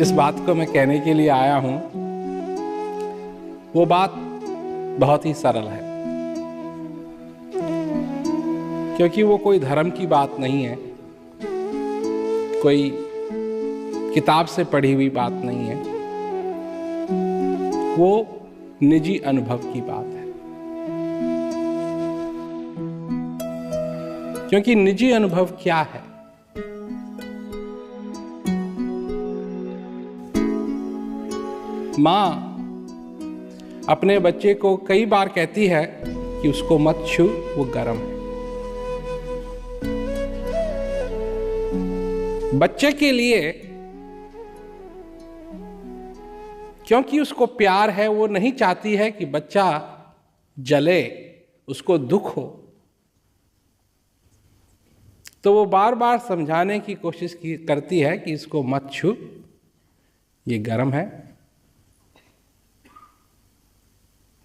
जिस बात को मैं कहने के लिए आया हूं वो बात बहुत ही सरल है, क्योंकि वो कोई धर्म की बात नहीं है, कोई किताब से पढ़ी हुई बात नहीं है, वो निजी अनुभव की बात है। क्योंकि निजी अनुभव क्या है? मां अपने बच्चे को कई बार कहती है कि उसको मत छू, वो गर्म है। बच्चे के लिए, क्योंकि उसको प्यार है, वो नहीं चाहती है कि बच्चा जले, उसको दुख हो, तो वो बार बार समझाने की कोशिश करती है कि इसको मत छू, ये गर्म है,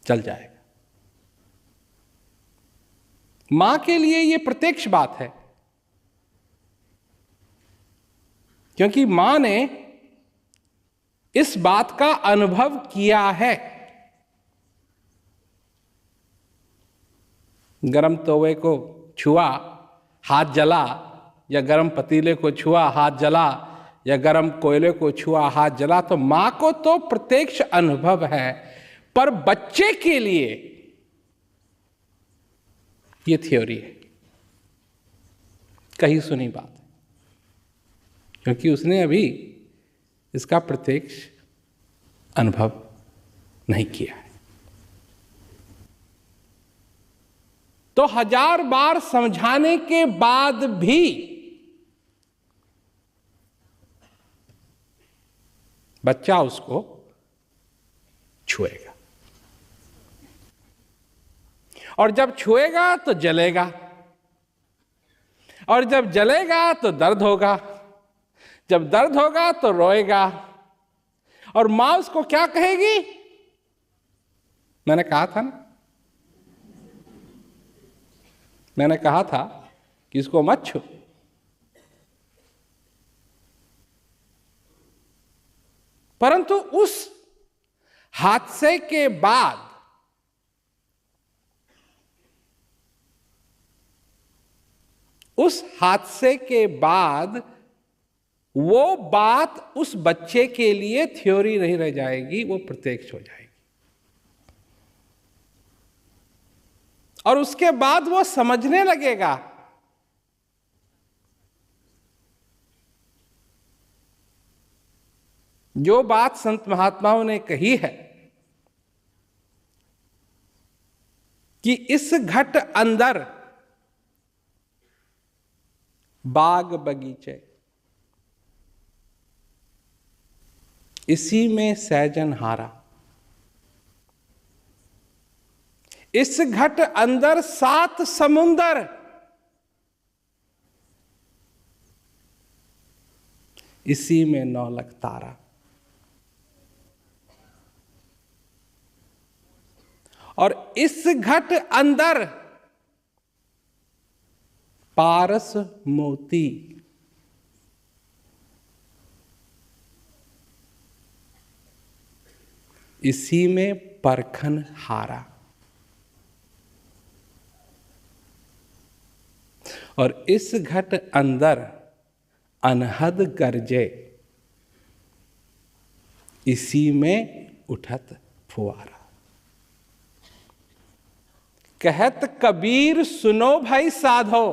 चल जाएगा। मां के लिए ये प्रत्यक्ष बात है, क्योंकि मां ने इस बात का अनुभव किया है। गरम तवे को छुआ, हाथ जला, या गरम पतीले को छुआ, हाथ जला, या गरम कोयले को छुआ, हाथ जला। तो मां को तो प्रत्यक्ष अनुभव है, पर बच्चे के लिए ये थ्योरी है, कहीं सुनी बात है, क्योंकि उसने अभी इसका प्रत्यक्ष अनुभव नहीं किया है। तो 1000 बार समझाने के बाद भी बच्चा उसको छुएगा, और जब छुएगा तो जलेगा, और जब जलेगा तो दर्द होगा, जब दर्द होगा तो रोएगा। और मां उसको क्या कहेगी? मैंने कहा था ना, मैंने कहा था कि इसको मत छू। परंतु उस हादसे के बाद वो बात उस बच्चे के लिए थ्योरी नहीं रह जाएगी, वो प्रत्यक्ष हो जाएगी। और उसके बाद वो समझने लगेगा जो बात संत महात्माओं ने कही है कि इस घट अंदर बाग बगीचे, इसी में सैजन हारा, इस घट अंदर 7 समुंदर, इसी में 9 लाख तारा, और इस घट अंदर पारस मोती, इसी में परखन हारा, और इस घट अंदर अनहद गरजे, इसी में उठत फुआरा। कहत कबीर सुनो भाई साधो,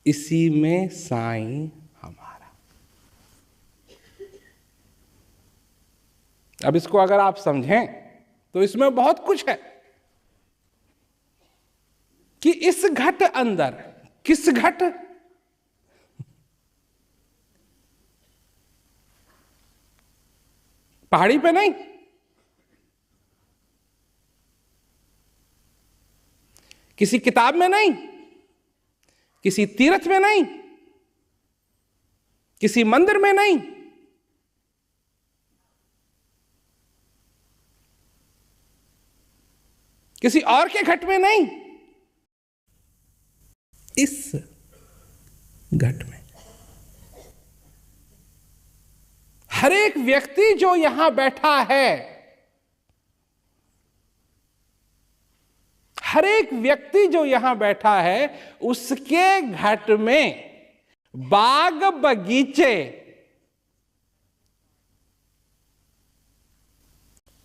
इसी में साईं हमारा। अब इसको अगर आप समझें तो इसमें बहुत कुछ है कि इस घट अंदर, किस घट? पहाड़ी पे नहीं, किसी किताब में नहीं, किसी तीर्थ में नहीं, किसी मंदिर में नहीं, किसी और के घट में नहीं, इस घट में। हर एक व्यक्ति जो यहां बैठा है, हर एक व्यक्ति जो यहां बैठा है, उसके घट में बाग बगीचे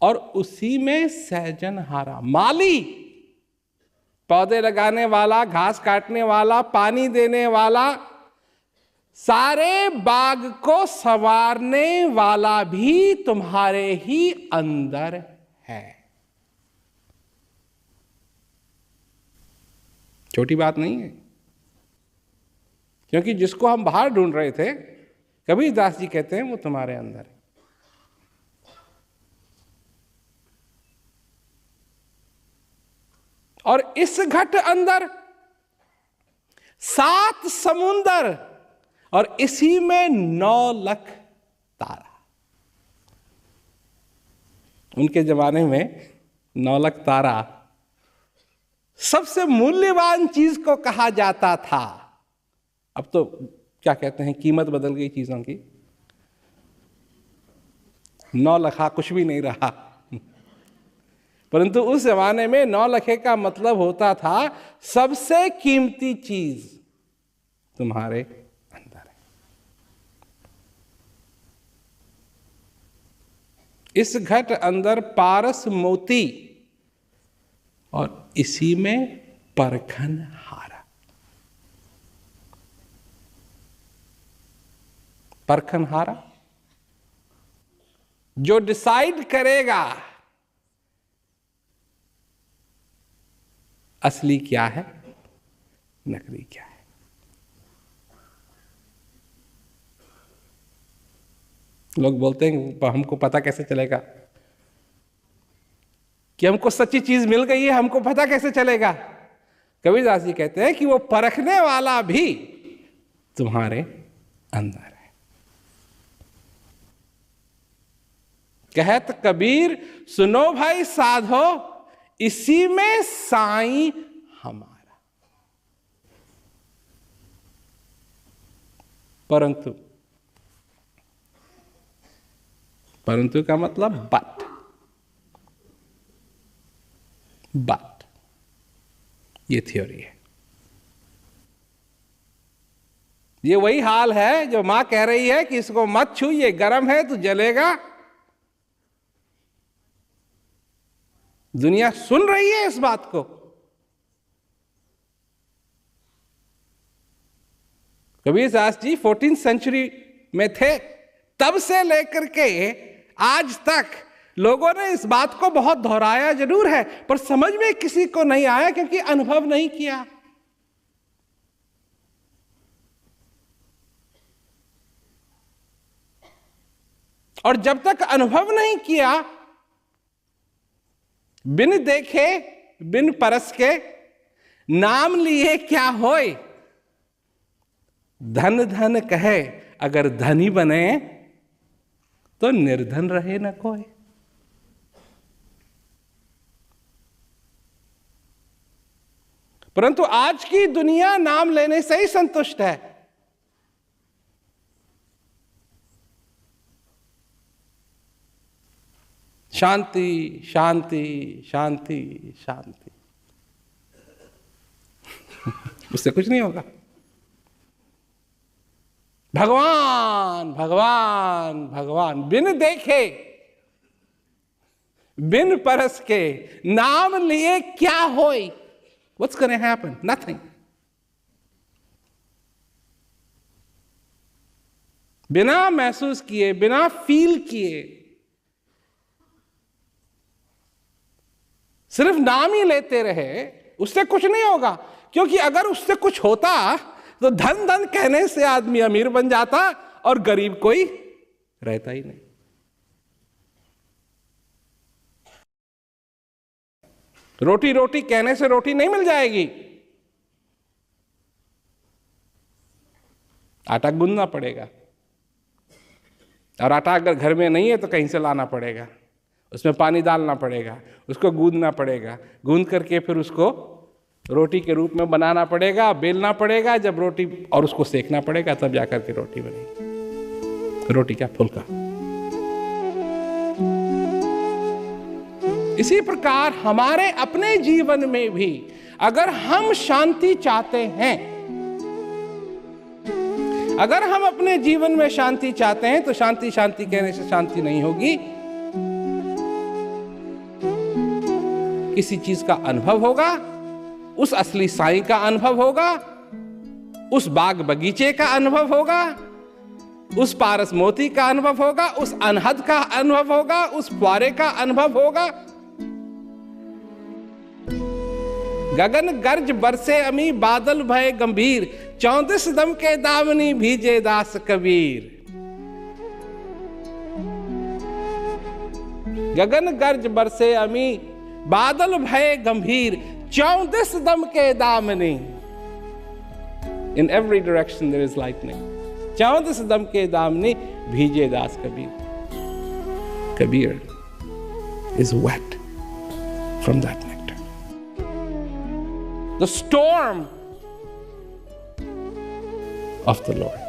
और उसी में सहजनहारा, माली, पौधे लगाने वाला, घास काटने वाला, पानी देने वाला, सारे बाग को संवारने वाला भी तुम्हारे ही अंदर है। छोटी बात नहीं है, क्योंकि जिसको हम बाहर ढूंढ रहे थे, कबीरदास जी कहते हैं वो तुम्हारे अंदर है। और इस घट अंदर 7 समुंदर और इसी में 9 लाख तारा। उनके जमाने में 9 लाख तारा सबसे मूल्यवान चीज को कहा जाता था। अब तो क्या कहते हैं, कीमत बदल गई चीजों की। 9 लखा कुछ भी नहीं रहा, परंतु उस जमाने में 9 लखे का मतलब होता था सबसे कीमती चीज तुम्हारे अंदर है। इस घट अंदर पारस मोती और इसी में परखन हारा। परखन हारा जो डिसाइड करेगा असली क्या है, नकली क्या है। लोग बोलते हैं हमको पता कैसे चलेगा कि हमको सच्ची चीज मिल गई है, हमको पता कैसे चलेगा। कबीरदास जी कहते हैं कि वो परखने वाला भी तुम्हारे अंदर है। कहत कबीर सुनो भाई साधो, इसी में साईं हमारा। परंतु का मतलब बट ये थ्योरी है। ये वही हाल है जो मां कह रही है कि इसको मत छू, ये गर्म है, तू जलेगा। दुनिया सुन रही है इस बात को। कबीरदास जी 14th सेंचुरी में थे, तब से लेकर के आज तक लोगों ने इस बात को बहुत दोहराया जरूर है, पर समझ में किसी को नहीं आया क्योंकि अनुभव नहीं किया। और जब तक अनुभव नहीं किया, बिन देखे बिन परस के नाम लिए क्या होए। धन धन कहे अगर धनी बने तो निर्धन रहे न कोई। परंतु आज की दुनिया नाम लेने से ही संतुष्ट है। शांति शांति शांति शांति, उससे कुछ नहीं होगा। भगवान भगवान भगवान, बिन देखे बिन परस के नाम लिए क्या होए। What's going to happen? Nothing. बिना महसूस किए, बिना फील किए, सिर्फ नाम ही लेते रहे, उससे कुछ नहीं होगा। क्योंकि अगर उससे कुछ होता तो धन धन कहने से आदमी अमीर बन जाता और गरीब कोई रहता ही नहीं। रोटी रोटी कहने से रोटी नहीं मिल जाएगी, आटा गूंदना पड़ेगा। और आटा अगर घर में नहीं है तो कहीं से लाना पड़ेगा, उसमें पानी डालना पड़ेगा, उसको गूंदना पड़ेगा, गूंद करके फिर उसको रोटी के रूप में बनाना पड़ेगा, बेलना पड़ेगा, जब रोटी और उसको सेकना पड़ेगा, तब जाकर के रोटी बनेगी। रोटी क्या, फुल्का। इसी प्रकार हमारे अपने जीवन में भी अगर हम शांति चाहते हैं, अगर हम अपने जीवन में शांति चाहते हैं, तो शांति शांति कहने से शांति नहीं होगी। किसी चीज का अनुभव होगा, उस असली साईं का अनुभव होगा, उस बाग बगीचे का अनुभव होगा, उस पारस मोती का अनुभव होगा, उस अनहद का अनुभव होगा, उस फुआरे का अनुभव होगा। गगन गर्ज बरसे अमी बादल भय गंभीर, 34 दम के दामनी भीजे दास कबीर। गगन गर्ज बरसे अमी बादल भय गंभीर, 34 दम के Damini. In every direction there is lightning. 34 दम के दामनी भीजे दास Kabir. Kabir is wet from that nectar. The storm of the Lord.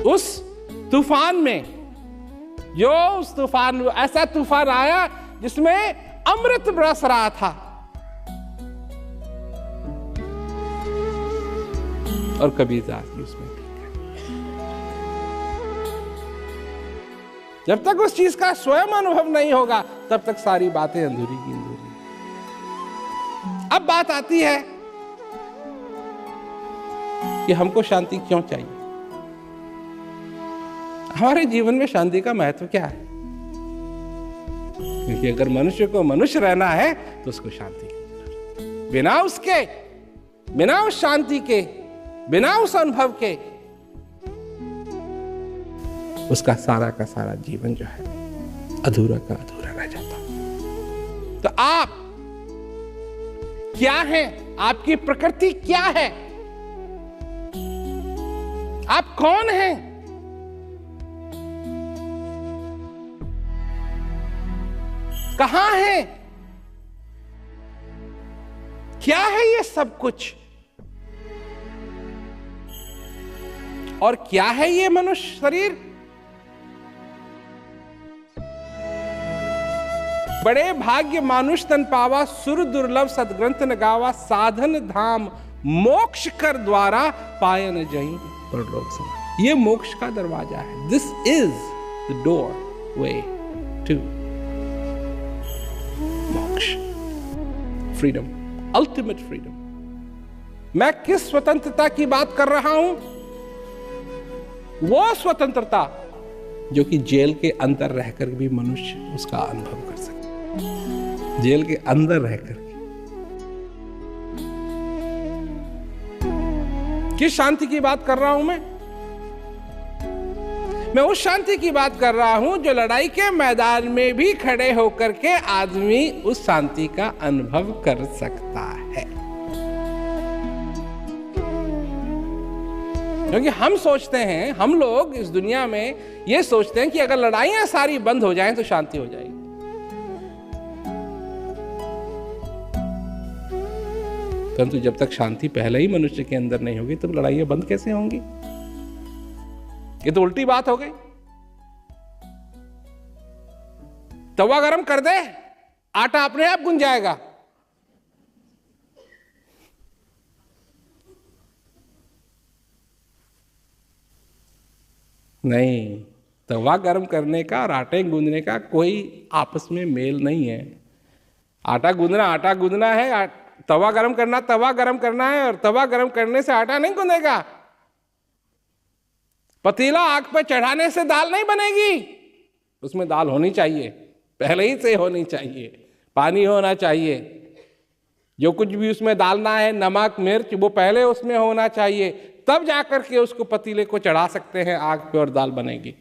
उस तूफान में, जो उस तूफान, ऐसा तूफान आया जिसमें अमृत बरस रहा था, और कबीर दास जी उसमें पी गए। जब तक उस चीज का स्वयं अनुभव नहीं होगा, तब तक सारी बातें अधूरी की अधूरी। अब बात आती है कि हमको शांति क्यों चाहिए, हमारे जीवन में शांति का महत्व क्या है? क्योंकि अगर मनुष्य को मनुष्य रहना है तो उसको शांति की जरूरत है। बिना उसके, बिना उस शांति के, बिना उस अनुभव के, उसका सारा का सारा जीवन जो है अधूरा का अधूरा रह जाता। तो आप क्या हैं? आपकी प्रकृति क्या है? आप कौन हैं? कहां हैं? क्या है ये सब कुछ? और क्या है ये मनुष्य शरीर? बड़े भाग्य मानुष तन पावा, सुर दुर्लभ सदग्रंथ न गावा, साधन धाम मोक्ष कर द्वारा पाए न जहीं परलोक समा। ये मोक्ष का दरवाजा है। This is the doorway to moksha, freedom, ultimate freedom. मैं किस स्वतंत्रता की बात कर रहा हूं? वो स्वतंत्रता जो कि जेल के अंदर रहकर भी मनुष्य उसका अनुभव कर सकता, जेल के अंदर रहकर। किस शांति की बात कर रहा हूं मैं उस शांति की बात कर रहा हूं जो लड़ाई के मैदान में भी खड़े होकर के आदमी उस शांति का अनुभव कर सकता है। क्योंकि हम सोचते हैं, हम लोग इस दुनिया में ये सोचते हैं कि अगर लड़ाइयां सारी बंद हो जाएं तो शांति हो जाएगी। परंतु जब तक शांति पहले ही मनुष्य के अंदर नहीं होगी, तब लड़ाइयां बंद कैसे होंगी? ये तो उल्टी बात हो गई। तवा गरम कर दे, आटा अपने आप गुंज जाएगा। नहीं, तवा गरम करने का और आटे गूंदने का कोई आपस में मेल नहीं है। आटा गूंदना है, तवा गरम करना है, और तवा गरम करने से आटा नहीं गूंदेगा। पतीला आग पर चढ़ाने से दाल नहीं बनेगी। उसमें दाल होनी चाहिए, पहले ही से होनी चाहिए, पानी होना चाहिए, जो कुछ भी उसमें डालना है, नमक मिर्च, वो पहले उसमें होना चाहिए, तब जाकर के उसको पतीले को चढ़ा सकते हैं आग पे और दाल बनेगी।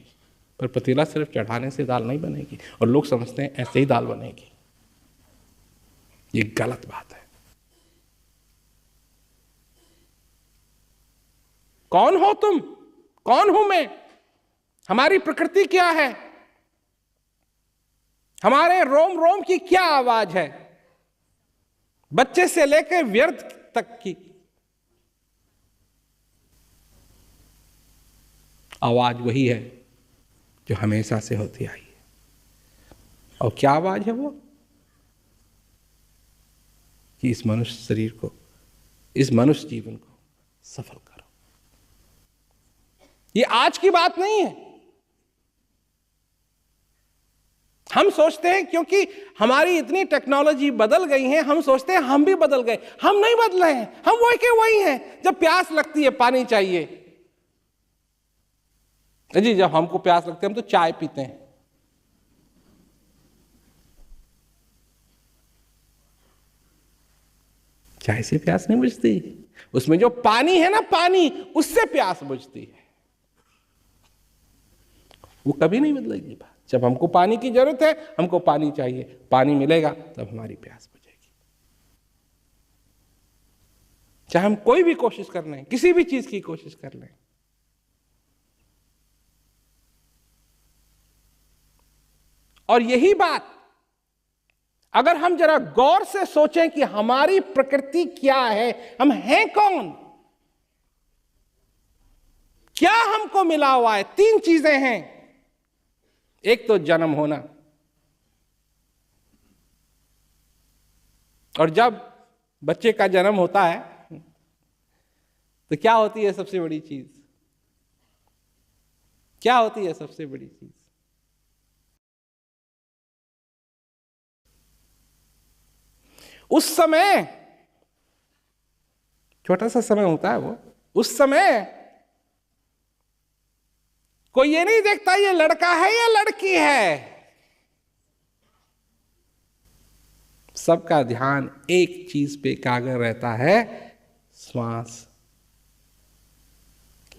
पर पतीला सिर्फ चढ़ाने से दाल नहीं बनेगी, और लोग समझते हैं ऐसे ही दाल बनेगी। ये गलत बात है। कौन हो तुम? कौन हूं मैं? हमारी प्रकृति क्या है? हमारे रोम रोम की क्या आवाज है? बच्चे से लेकर व्यर्थ तक की। आवाज वही है जो हमेशा से होती आई है। और क्या आवाज है वो? कि इस मनुष्य शरीर को, इस मनुष्य जीवन को सफल करो। ये आज की बात नहीं है। हम सोचते हैं क्योंकि हमारी इतनी टेक्नोलॉजी बदल गई है, हम सोचते हैं हम भी बदल गए। हम नहीं बदले हैं, हम वही के वही हैं। जब प्यास लगती है पानी चाहिए जी, जब हमको प्यास लगती है हम तो चाय पीते हैं। चाय से प्यास नहीं बुझती, उसमें जो पानी है ना, पानी, उससे प्यास बुझती है। वो कभी नहीं बदलेगी बात। जब हमको पानी की जरूरत है, हमको पानी चाहिए, पानी मिलेगा तब हमारी प्यास बुझेगी। चाहे हम कोई भी कोशिश कर लें, किसी भी चीज की कोशिश कर लें। और यही बात अगर हम जरा गौर से सोचें कि हमारी प्रकृति क्या है, हम हैं कौन, क्या हमको मिला हुआ है। 3 चीजें हैं। एक तो जन्म होना, और जब बच्चे का जन्म होता है तो क्या होती है सबसे बड़ी चीज? क्या होती है सबसे बड़ी चीज? उस समय, छोटा सा समय होता है वो, उस समय कोई ये नहीं देखता ये लड़का है या लड़की है। सबका ध्यान एक चीज पे एकाग्र रहता है, श्वास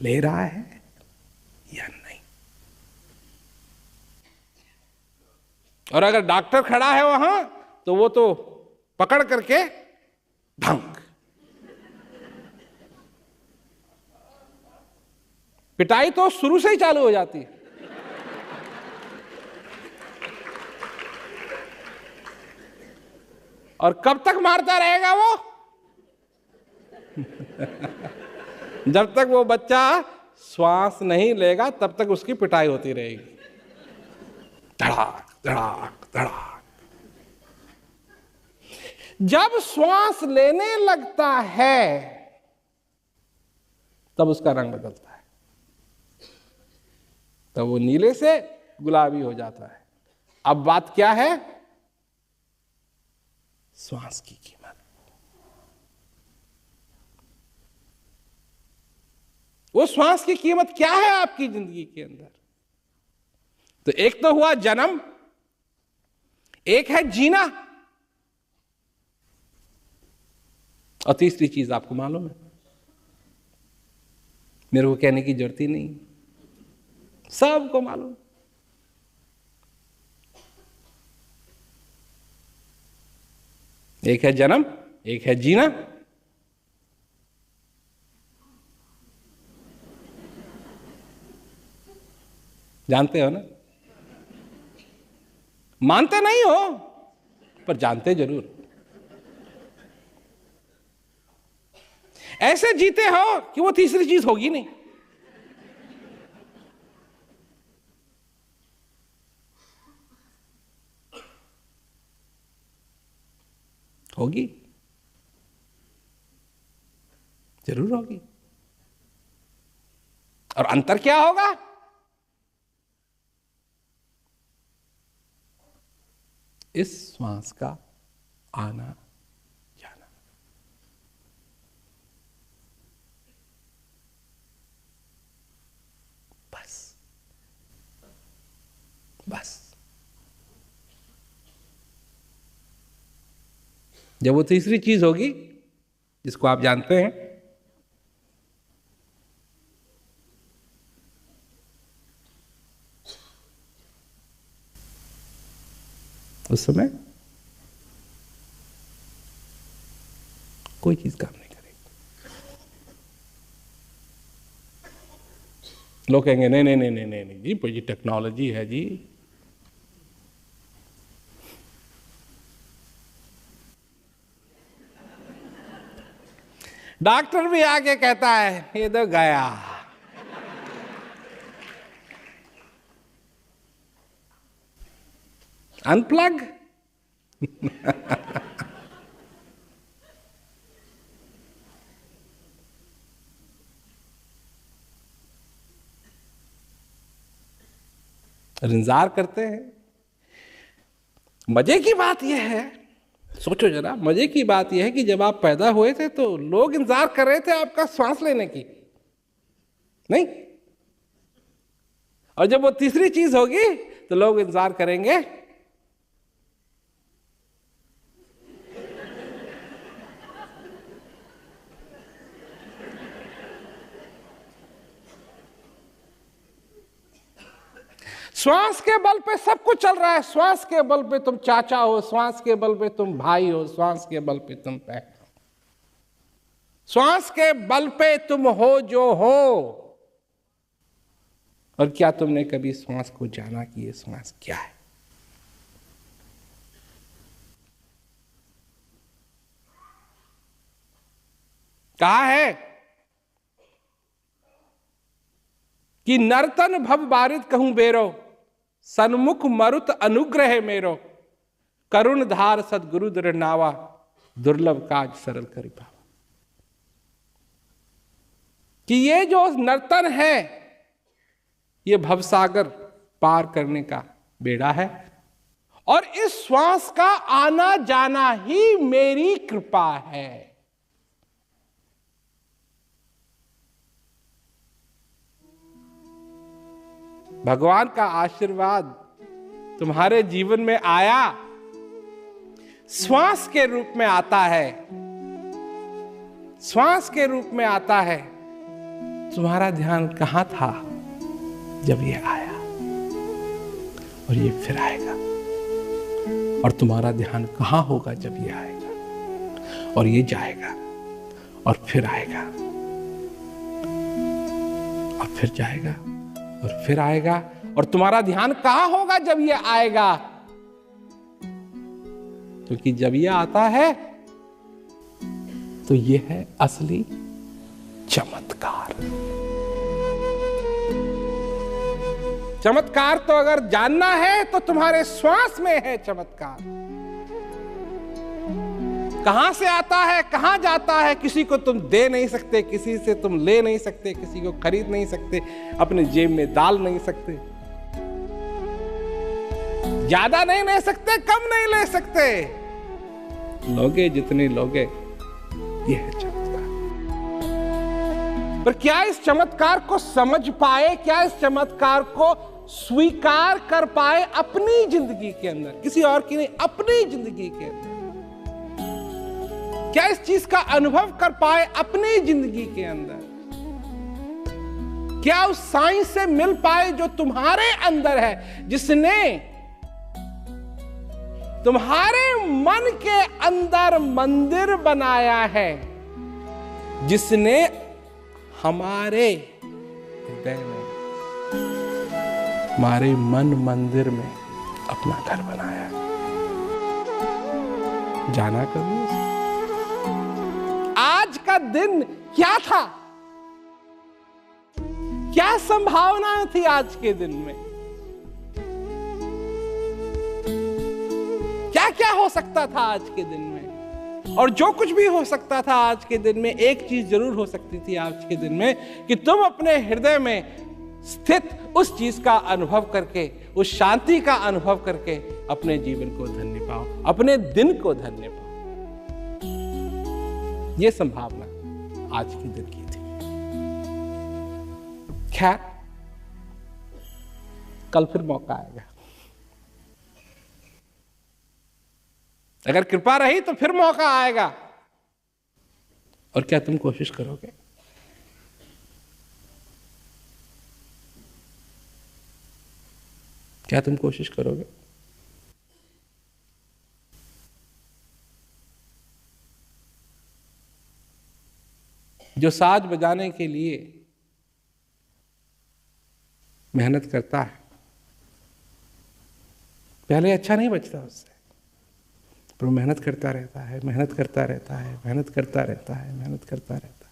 ले रहा है या नहीं। और अगर डॉक्टर खड़ा है वहां तो वो तो पकड़ करके भंग, पिटाई तो शुरू से ही चालू हो जाती है। और कब तक मारता रहेगा वो? जब तक वो बच्चा श्वास नहीं लेगा तब तक उसकी पिटाई होती रहेगी, धड़ाक धड़ाक धड़ाक। जब श्वास लेने लगता है तब उसका रंग बदलता है, तब वो नीले से गुलाबी हो जाता है। अब बात क्या है? श्वास की कीमत। वो श्वास की कीमत क्या है आपकी जिंदगी के अंदर? तो एक तो हुआ जन्म, एक है जीना, और तीसरी चीज आपको मालूम है, मेरे को कहने की जरूरत ही नहीं, सबको मालूम। एक है जन्म, एक है जीना। जानते हो ना? मानते नहीं हो पर जानते जरूर। ऐसे जीते हो कि वो तीसरी चीज होगी नहीं। होगी, जरूर होगी। और अंतर क्या होगा? इस श्वास का आना जाना। बस बस। जब वो तीसरी चीज होगी जिसको आप जानते हैं, उस समय कोई चीज काम नहीं करेगी। लोग कहेंगे नहीं नहीं नहीं नहीं नहीं जी, कोई टेक्नोलॉजी है जी। डॉक्टर भी आके कहता है ये तो गया, अनप्लग। इंतजार करते हैं। मजे की बात यह है, सोचो जरा, मजे की बात यह है कि जब आप पैदा हुए थे तो लोग इंतजार कर रहे थे आपका श्वास लेने की, नहीं? और जब वो तीसरी चीज होगी तो लोग इंतजार करेंगे श्वास के बल पे सब कुछ चल रहा है। श्वास के बल पे तुम चाचा हो, श्वास के बल पे तुम भाई हो, श्वास के बल पे तुम बहन हो, श्वास के बल पे तुम हो जो हो। और क्या तुमने कभी श्वास को जाना कि ये श्वास क्या है? कहा है कि नर्तन भव बारिद कहूं बेरो, सन्मुख मरुत अनुग्रह मेरो, करुण धार सदगुरु दृढ़नावा, दुर्लभ काज सरल करि पावा। कि ये जो नर्तन है ये भवसागर पार करने का बेड़ा है, और इस श्वास का आना जाना ही मेरी कृपा है। भगवान का आशीर्वाद तुम्हारे जीवन में आया, श्वास के रूप में आता है, श्वास के रूप में आता है। तुम्हारा ध्यान कहां था जब ये आया, और ये फिर आएगा। और तुम्हारा ध्यान कहां होगा जब ये आएगा, और ये जाएगा, और फिर आएगा, और फिर जाएगा, और फिर आएगा। और तुम्हारा ध्यान कहां होगा जब ये आएगा? क्योंकि जब ये आता है तो ये है असली चमत्कार। चमत्कार तो अगर जानना है तो तुम्हारे श्वास में है चमत्कार। कहां से आता है, कहां जाता है, किसी को तुम दे नहीं सकते, किसी से तुम ले नहीं सकते, किसी को खरीद नहीं सकते, अपने जेब में डाल नहीं सकते, ज्यादा नहीं ले सकते, कम नहीं ले सकते, लोगे जितने लोगे। ये है चमत्कार। पर क्या इस चमत्कार को समझ पाए, क्या इस चमत्कार को स्वीकार कर पाए अपनी जिंदगी के अंदर, किसी और की नहीं, अपनी जिंदगी के अंदर? क्या इस चीज का अनुभव कर पाए अपनी जिंदगी के अंदर? क्या उस साइंस से मिल पाए जो तुम्हारे अंदर है, जिसने तुम्हारे मन के अंदर मंदिर बनाया है, जिसने हमारे हृदय में, हमारे मन मंदिर में अपना घर बनाया है? जाना कभी? आज का दिन क्या था? क्या संभावना थी आज के दिन में? क्या क्या हो सकता था आज के दिन में? और जो कुछ भी हो सकता था आज के दिन में, एक चीज जरूर हो सकती थी आज के दिन में, कि तुम अपने हृदय में स्थित उस चीज का अनुभव करके, उस शांति का अनुभव करके अपने जीवन को धन्य पाओ, अपने दिन को धन्य पाओ। यह संभावना आज के दिन की थी। खैर, कल फिर मौका आएगा। अगर कृपा रही तो फिर मौका आएगा। और क्या तुम कोशिश करोगे? क्या तुम कोशिश करोगे? जो साज बजाने के लिए मेहनत करता है, पहले अच्छा नहीं बजता उससे, पर मेहनत करता रहता है, मेहनत करता रहता है, मेहनत करता रहता है, मेहनत करता रहता है।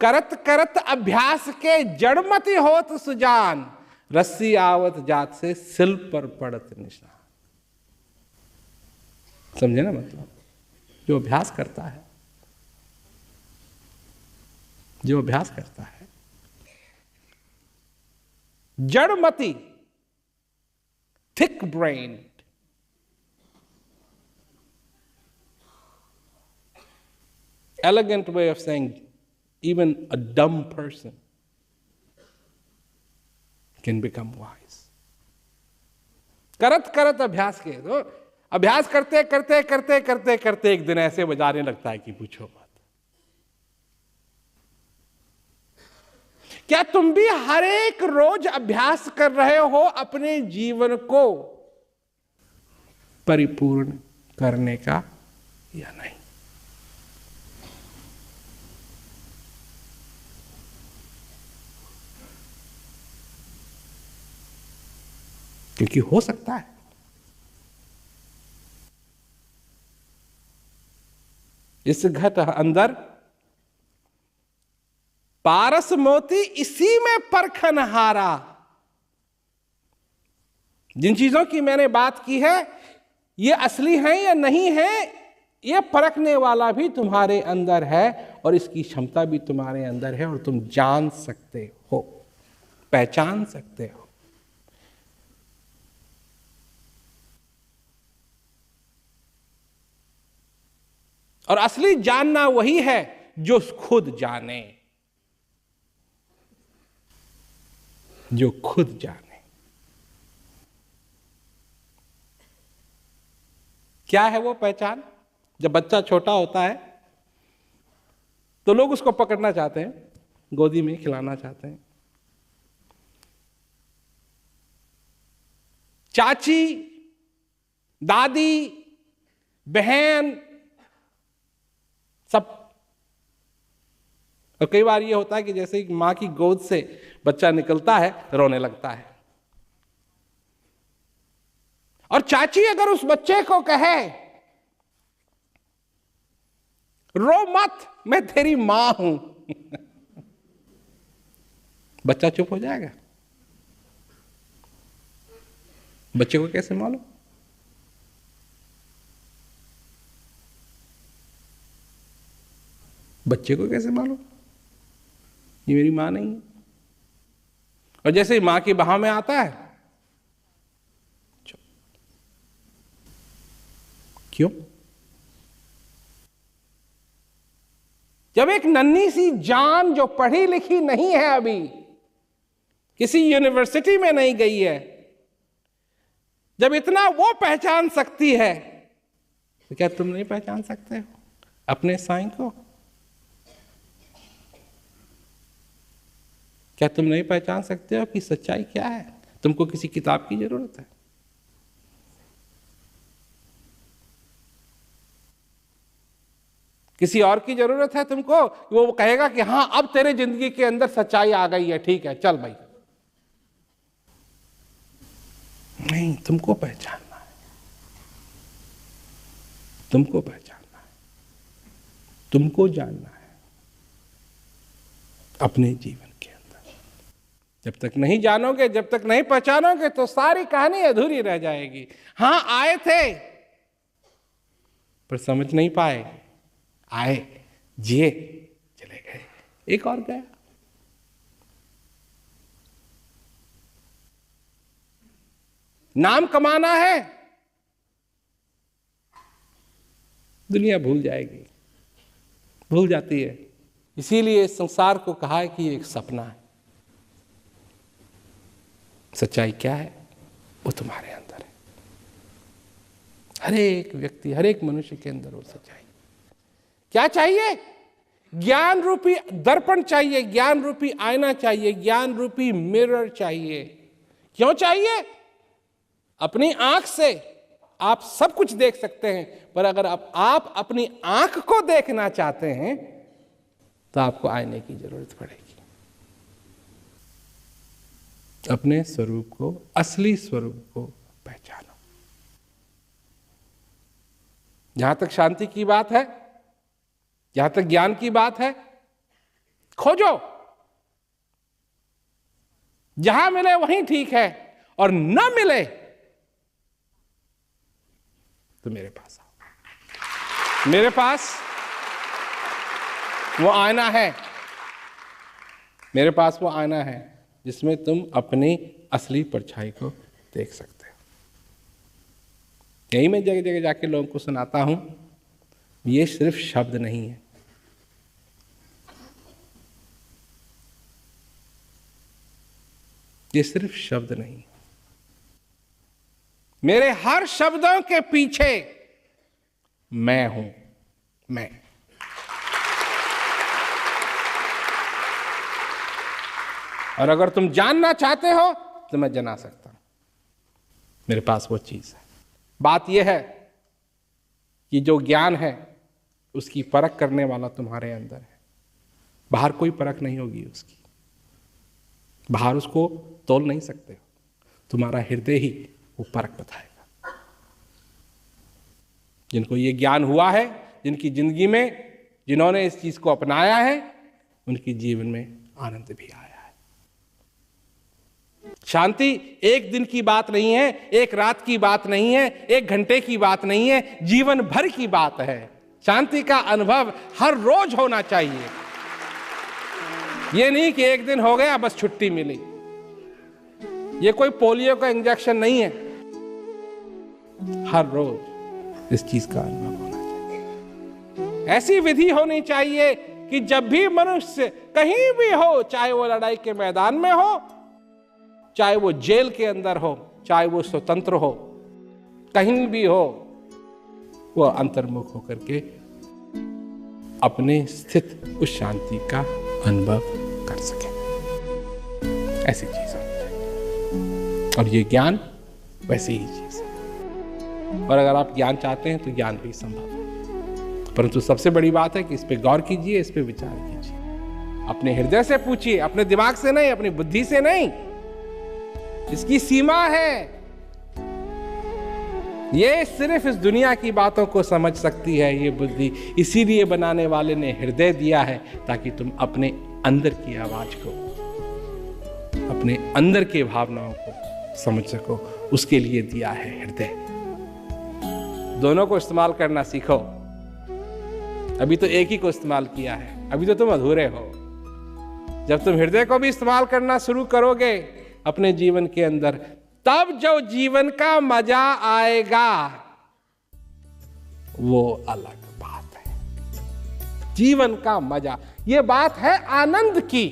करत करत अभ्यास के जड़मति होत सुजान, रस्सी आवत जात से सिल पर पड़त निशान। समझे ना मतलब? जो अभ्यास करता है, जो अभ्यास करता है, जड़मति, thick brain, elegant way of saying even a dumb person can become wise. करत करत अभ्यास के तो अभ्यास करते करते करते करते करते एक दिन ऐसे बजाने लगता है कि पूछो मत। क्या तुम भी हर एक रोज अभ्यास कर रहे हो अपने जीवन को परिपूर्ण करने का या नहीं? क्योंकि हो सकता है इस घट अंदर पारस मोती इसी में परखन हारा। जिन चीजों की मैंने बात की है ये असली हैं या नहीं है, ये परखने वाला भी तुम्हारे अंदर है और इसकी क्षमता भी तुम्हारे अंदर है और तुम जान सकते हो, पहचान सकते हो। और असली जानना वही है जो खुद जाने, जो खुद जाने। क्या है वो पहचान? जब बच्चा छोटा होता है तो लोग उसको पकड़ना चाहते हैं, गोदी में खिलाना चाहते हैं। चाची, दादी, बहन, सब। और कई बार ये होता है कि जैसे ही मां की गोद से बच्चा निकलता है रोने लगता है। और चाची अगर उस बच्चे को कहे रो मत, मैं तेरी मां हूं, बच्चा चुप हो जाएगा। बच्चे को कैसे मालूम? बच्चे को कैसे मालूम ये मेरी मां नहीं है? और जैसे ही मां की बाह में आता है, क्यों? जब एक नन्ही सी जान जो पढ़ी लिखी नहीं है, अभी किसी यूनिवर्सिटी में नहीं गई है, जब इतना वो पहचान सकती है, तो क्या तुम नहीं पहचान सकते हो अपने साईं को? क्या तुम नहीं पहचान सकते हो कि सच्चाई क्या है? तुमको किसी किताब की जरूरत है? किसी और की जरूरत है तुमको? वो कहेगा कि हां अब तेरे जिंदगी के अंदर सच्चाई आ गई है, ठीक है चल भाई। नहीं, तुमको पहचानना है, तुमको पहचानना है, तुमको जानना है अपने जीवन के अंदर। जब तक नहीं जानोगे, जब तक नहीं पहचानोगे तो सारी कहानी अधूरी रह जाएगी। हां आए थे पर समझ नहीं पाए, आए, जिए, चले गए, एक और गया। नाम कमाना है, दुनिया भूल जाएगी, भूल जाती है। इसीलिए संसार को कहा है कि ये एक सपना है। सच्चाई क्या है? वो तुम्हारे अंदर है। हर एक व्यक्ति, हर एक मनुष्य के अंदर वो सच्चाई। क्या चाहिए? ज्ञान रूपी दर्पण चाहिए, ज्ञान रूपी आईना चाहिए, ज्ञान रूपी मिरर चाहिए। क्यों चाहिए? अपनी आंख से आप सब कुछ देख सकते हैं, पर अगर आप अपनी आंख को देखना चाहते हैं तो आपको आईने की जरूरत पड़ेगी। अपने स्वरूप को, असली स्वरूप को पहचानो। जहां तक शांति की बात है, जहां तक ज्ञान की बात है, खोजो। जहां मिले वहीं ठीक है, और न मिले तो मेरे पास आओ। मेरे पास वो आईना है, मेरे पास वो आईना है जिसमें तुम अपनी असली परछाई को देख सकते हो। यही मैं जगह जगह जाके लोगों को सुनाता हूं, ये सिर्फ शब्द नहीं है, ये सिर्फ शब्द नहीं, मेरे हर शब्दों के पीछे मैं हूं, मैं। और अगर तुम जानना चाहते हो तो मैं जना सकता हूं, मेरे पास वो चीज है। बात यह है कि जो ज्ञान है उसकी परख करने वाला तुम्हारे अंदर है, बाहर कोई परख नहीं होगी उसकी, बाहर उसको तोल नहीं सकते हो, तुम्हारा हृदय ही वो परख बताएगा। जिनको ये ज्ञान हुआ है, जिनकी जिंदगी में जिन्होंने इस चीज को अपनाया है, उनके जीवन में आनंद भी आया है। शांति एक दिन की बात नहीं है, एक रात की बात नहीं है, एक घंटे की बात नहीं है, जीवन भर की बात है। शांति का अनुभव हर रोज होना चाहिए। ये नहीं कि एक दिन हो गया बस छुट्टी मिली। ये कोई पोलियो का इंजेक्शन नहीं है, हर रोज इस चीज का अनुभव होना चाहिए। ऐसी विधि होनी चाहिए कि जब भी मनुष्य कहीं भी हो, चाहे वो लड़ाई के मैदान में हो, चाहे वो जेल के अंदर हो, चाहे वो स्वतंत्र हो, कहीं भी हो, वो अंतर्मुख होकर के अपने स्थित उस शांति का अनुभव कर सके। ऐसी चीज होनी चाहिए, और ये ज्ञान वैसी ही चीज है। और अगर आप ज्ञान चाहते हैं तो ज्ञान भी संभव है, परंतु सबसे बड़ी बात है कि इस पे गौर कीजिए, इस पे विचार कीजिए, अपने हृदय से पूछिए, अपने दिमाग से नहीं, अपनी बुद्धि से नहीं। इसकी सीमा है, ये सिर्फ इस दुनिया की बातों को समझ सकती है ये बुद्धि। इसीलिए बनाने वाले ने हृदय दिया है, ताकि तुम अपने अंदर की आवाज को, अपने अंदर के भावनाओं को समझ सको। उसके लिए दिया है हृदय। दोनों को इस्तेमाल करना सीखो। अभी तो एक ही को इस्तेमाल किया है, अभी तो तुम अधूरे हो। जब तुम हृदय को भी इस्तेमाल करना शुरू करोगे अपने जीवन के अंदर, तब जो जीवन का मजा आएगा वो अलग बात है। जीवन का मजा, ये बात है आनंद की।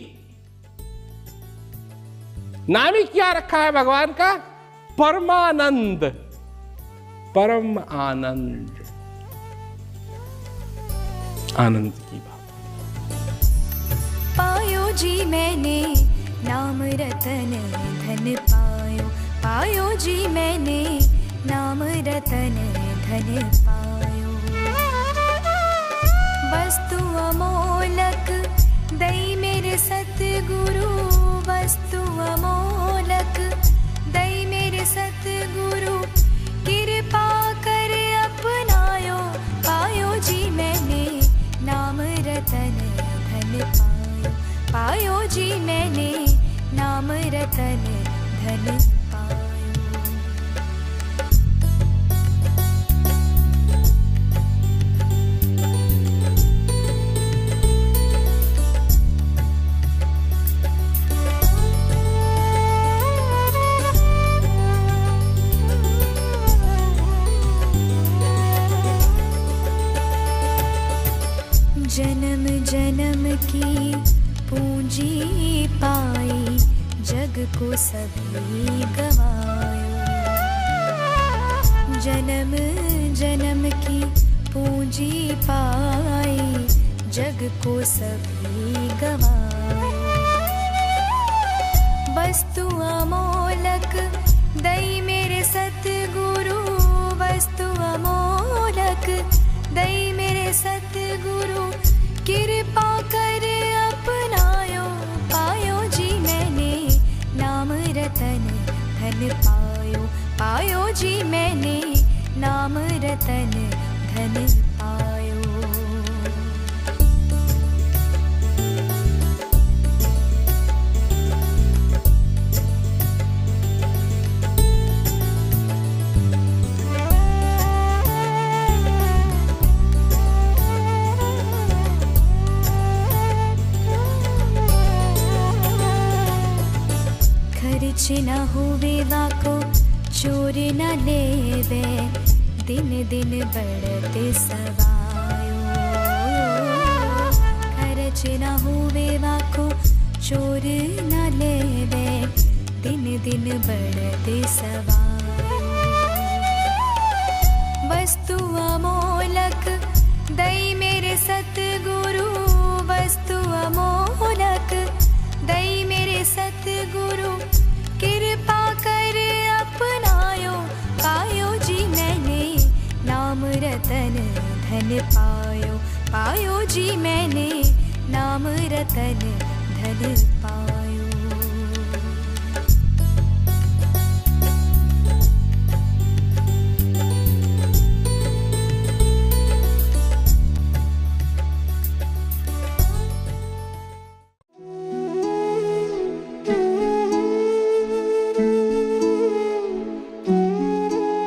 नाम ही क्या रखा है भगवान का? परमानंद, परम आनंद, आनंद की बात। पायो जी मैंने नाम रतन धन पायो, पायो जी मैंने नाम रतन धन पायो। वस्तु अमोलक दई मेरे सतगुरु, वस्तु अमोलक दई मेरे सतगुरु, कृपा कर अपनायो। पायो जी मैंने नाम रतन धन पायो, पायो जी मैंने नाम रतन धन पायो। जन्म जन्म की पूंजी पाई, जग को सभी गवायो। जन्म जन्म की पूंजी पाई, जग को सभी गवायो। वस्तु अमोलक दई मेरे सतगुरु, वस्तु अमोलक दई मेरे सतगुरु, कृपा कर अपनायो। पायो जी मैंने नाम रतन धन पायो, पायो जी मैंने नाम रतन धन पायो। न लेवे दिन दिन बढ़ते सवायो खर्च न होवे वाको चोर न लेवे दिन दिन बढ़ते सवायो वस्तु अमोलक दई मेरे सतगुरु वस्तु अमोलक दई मेरे सतगुरु कृपा कर अपनायो पायो जी मैंने नाम रतन धन पायो पायो जी मैंने नाम रतन धन पायो।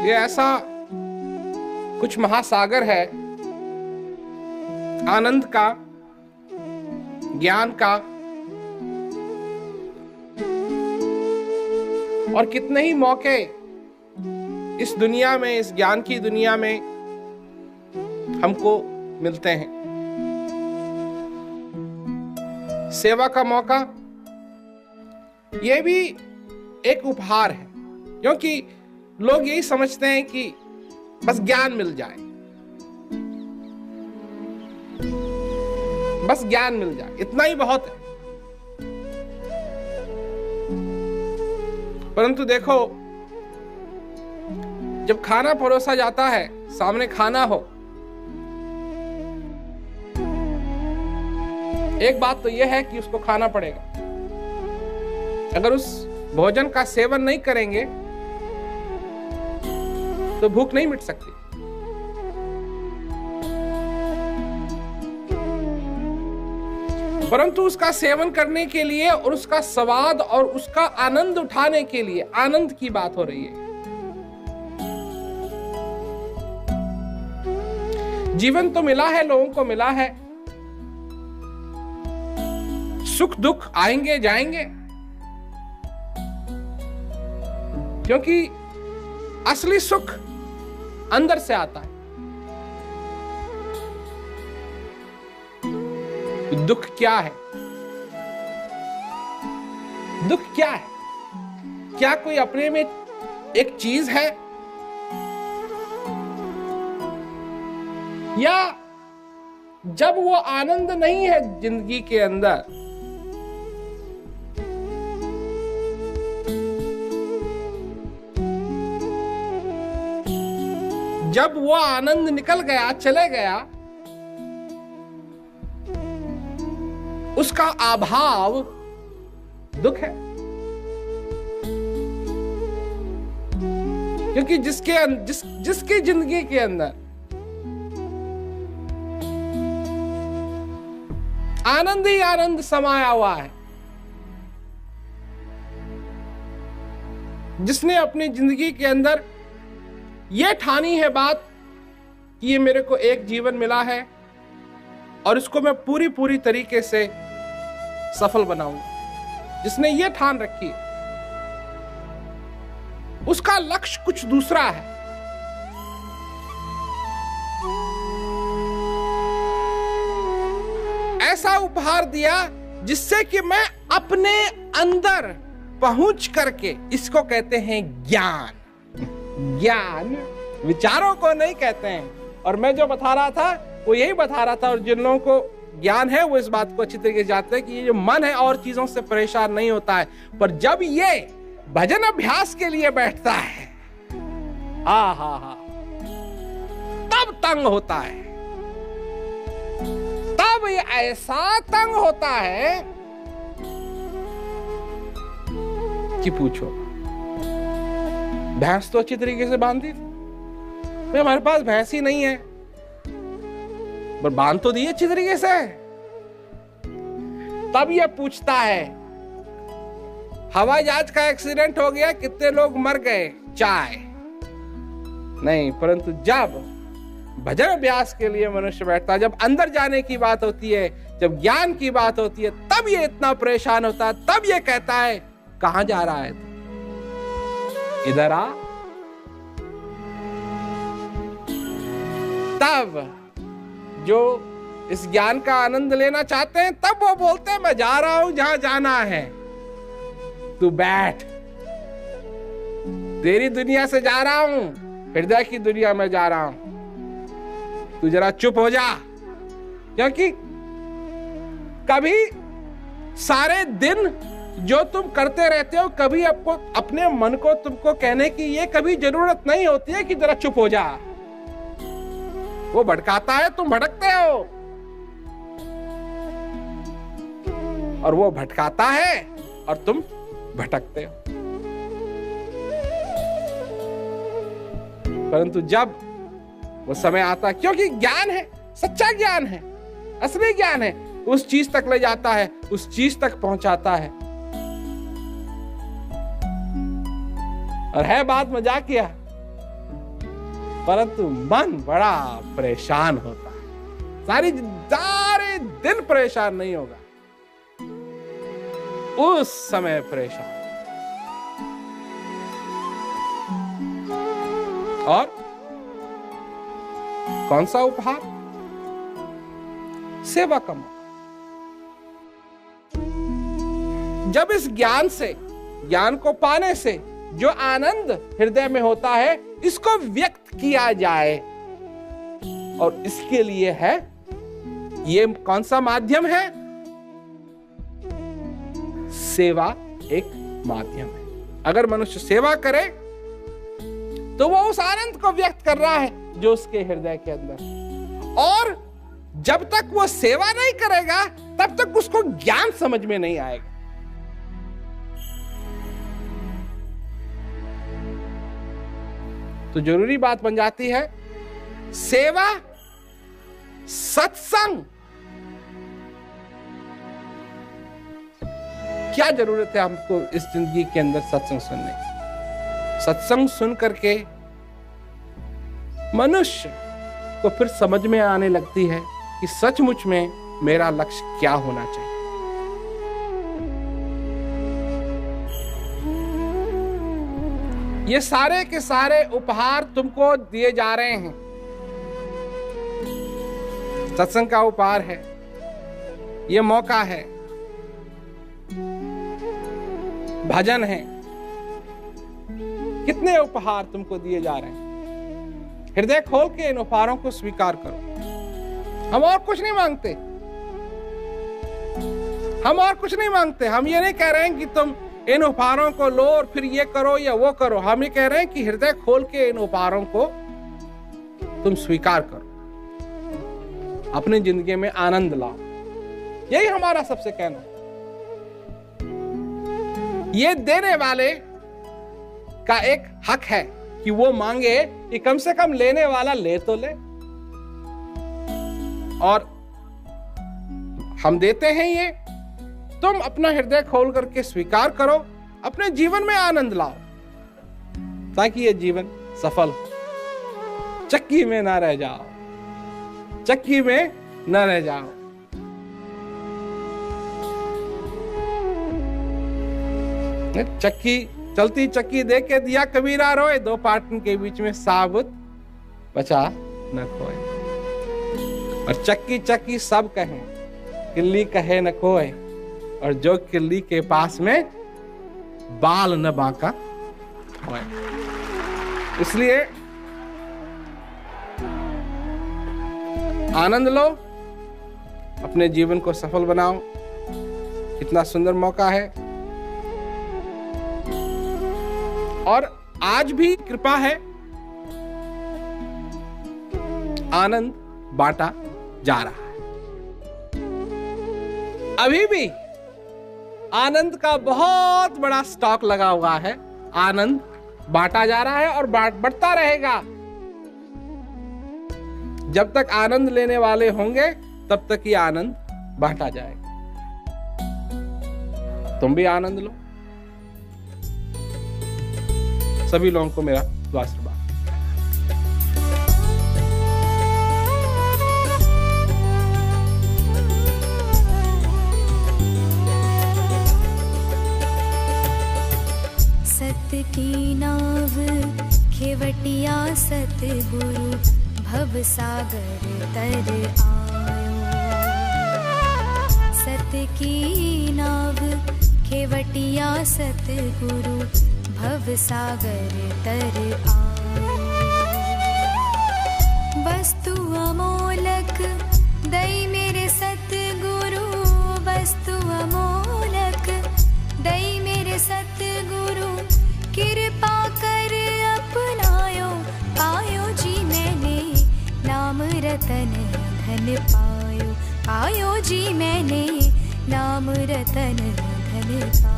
ये ऐसा कुछ महासागर है आनंद का, ज्ञान का, और कितने ही मौके इस दुनिया में, इस ज्ञान की दुनिया में हमको मिलते हैं। सेवा का मौका ये भी एक उपहार है, क्योंकि लोग यही समझते हैं कि बस ज्ञान मिल जाए, बस ज्ञान मिल जाए, इतना ही बहुत है। परंतु देखो, जब खाना परोसा जाता है, सामने खाना हो, एक बात तो यह है कि उसको खाना पड़ेगा। अगर उस भोजन का सेवन नहीं करेंगे तो भूख नहीं मिट सकती। परंतु उसका सेवन करने के लिए और उसका स्वाद और उसका आनंद उठाने के लिए, आनंद की बात हो रही है। जीवन तो मिला है, लोगों को मिला है, सुख दुख आएंगे जाएंगे, क्योंकि असली सुख अंदर से आता है। दुख क्या है? दुख क्या है? क्या कोई अपने में एक चीज है, या जब वो आनंद नहीं है जिंदगी के अंदर, जब वो आनंद निकल गया, चले गया, उसका अभाव दुख है। क्योंकि जिसकी जिंदगी के अंदर आनंद ही आनंद समाया हुआ है, जिसने अपनी जिंदगी के अंदर ये ठानी है बात कि ये मेरे को एक जीवन मिला है और इसको मैं पूरी तरीके से सफल बनाऊंगा, जिसने ये ठान रखी है, उसका लक्ष्य कुछ दूसरा है। ऐसा उपहार दिया जिससे कि मैं अपने अंदर पहुंच करके, इसको कहते हैं ज्ञान। ज्ञान विचारों को नहीं कहते हैं। और मैं जो बता रहा था वो यही बता रहा था, और जिन लोगों को ज्ञान है वो इस बात को अच्छी तरीके से जानते हैं कि ये जो मन है और चीजों से परेशान नहीं होता है, पर जब ये भजन अभ्यास के लिए बैठता है, हा, तब तंग होता है। तब ये ऐसा तंग होता है कि पूछो। भैंस तो अच्छी तरीके से बांधी थी, हमारे पास भैंस ही नहीं है, पर बांध तो दी अच्छी तरीके से। तब ये पूछता है, हवाई जहाज का एक्सीडेंट हो गया, कितने लोग मर गए, चाय नहीं। परंतु जब भजन अभ्यास के लिए मनुष्य बैठता है, जब अंदर जाने की बात होती है, जब ज्ञान की बात होती है, तब ये इतना परेशान होता है। तब ये कहता है, कहां जा रहा है तू? इधर आ, तब जो इस ज्ञान का आनंद लेना चाहते हैं, तब वो बोलते हैं मैं जा रहा हूं जहां जाना है, तू बैठ, तेरी दुनिया से जा रहा हूं, हृदय की दुनिया में जा रहा हूं, तू जरा चुप हो जा। क्योंकि कभी सारे दिन जो तुम करते रहते हो, कभी आपको अपने मन को तुमको कहने की ये कभी जरूरत नहीं होती है कि जरा चुप हो जा। वो भटकाता है, तुम भटकते हो, और वो भटकाता है और तुम भटकते हो। परंतु जब वो समय आता है, क्योंकि ज्ञान है, सच्चा ज्ञान है, असली ज्ञान है, उस चीज तक ले जाता है, उस चीज तक पहुंचाता है। और है बात मजाकिया, परंतु मन बड़ा परेशान होता है। सारे दिन परेशान नहीं होगा, उस समय परेशान। और कौन सा उपहार? सेवा का मौका। जब इस ज्ञान से, ज्ञान को पाने से जो आनंद हृदय में होता है, इसको व्यक्त किया जाए, और इसके लिए है, ये कौन सा माध्यम है? सेवा एक माध्यम है। अगर मनुष्य सेवा करे तो वो उस आनंद को व्यक्त कर रहा है जो उसके हृदय के अंदर। और जब तक वो सेवा नहीं करेगा, तब तक उसको ज्ञान समझ में नहीं आएगा। तो जरूरी बात बन जाती है सेवा, सत्संग। क्या जरूरत है हमको इस जिंदगी के अंदर सत्संग सुनने की? सत्संग सुन करके मनुष्य को फिर समझ में आने लगती है कि सचमुच में मेरा लक्ष्य क्या होना चाहिए। ये सारे के सारे उपहार तुमको दिए जा रहे हैं। सत्संग का उपहार है, ये मौका है, भजन है, कितने उपहार तुमको दिए जा रहे हैं। हृदय खोल के इन उपहारों को स्वीकार करो। हम और कुछ नहीं मांगते, हम और कुछ नहीं मांगते। हम ये नहीं कह रहे हैं कि तुम इन उपहारों को लो और फिर ये करो या वो करो। हम ये कह रहे हैं कि हृदय खोल के इन उपहारों को तुम स्वीकार करो, अपनी जिंदगी में आनंद लाओ। यही हमारा सबसे कहना। ये देने वाले का एक हक है कि वो मांगे कि कम से कम लेने वाला ले तो ले। और हम देते हैं ये, तुम अपना हृदय खोल करके स्वीकार करो, अपने जीवन में आनंद लाओ, ताकि ये जीवन सफल हो। चक्की में ना रह जाओ, चक्की में न रह जाओ। चक्की, चलती चक्की देख के दिया कबीरा रोए, दो पाटन के बीच में साबुत बचा न खोए। और चक्की चक्की सब कहें, किल्ली कहे न खोए, और जो किल्ली के पास में बाल न बांका होए। इसलिए आनंद लो, अपने जीवन को सफल बनाओ। इतना सुंदर मौका है। और आज भी कृपा है, आनंद बांटा जा रहा है। अभी भी आनंद का बहुत बड़ा स्टॉक लगा हुआ है। आनंद बांटा जा रहा है और बढ़ता रहेगा। जब तक आनंद लेने वाले होंगे, तब तक ही आनंद बांटा जाएगा। तुम भी आनंद लो। सभी लोगों को मेरा आशीर्वाद। सत की नाव खेवटिया सतगुरु भव सागर तर आयो। सत की नाव खेवटिया सतगुरु भव सागर तर आयो। वस्तु अमोलक दई मेरे सतगुरु, वस्तु अमोलक दई मेरे सतगुरु, कृपा कर अपनायो पायो जी मैंने नाम रतन धन पायो। पायो जी मैंने नाम रतन धन पायो।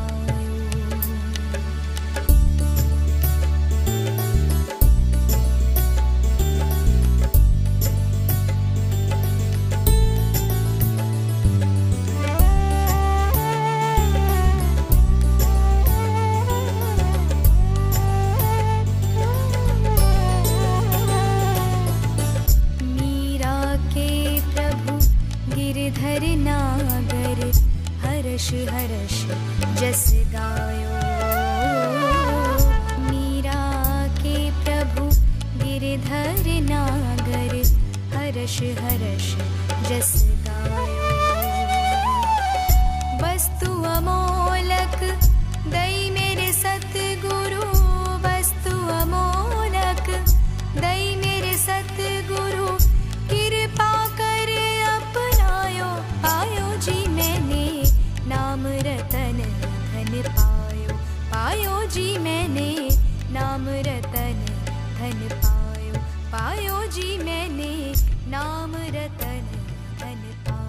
गिरधर नागर हर्ष हर्ष जस गायो। मीरा के प्रभु गिरधर नागर हर्ष हर्ष जस गायो। वस्तु अमोलक दई मेरे सतगुरु, वस्तु अमोलक दई मेरे सतगुरु, कृपा कर अपनायो पायो जी मैंने नाम रतन धन पायो। पायो जी मैंने नाम रतन धन पायो। पायो जी मैंने नाम रतन धन पायो।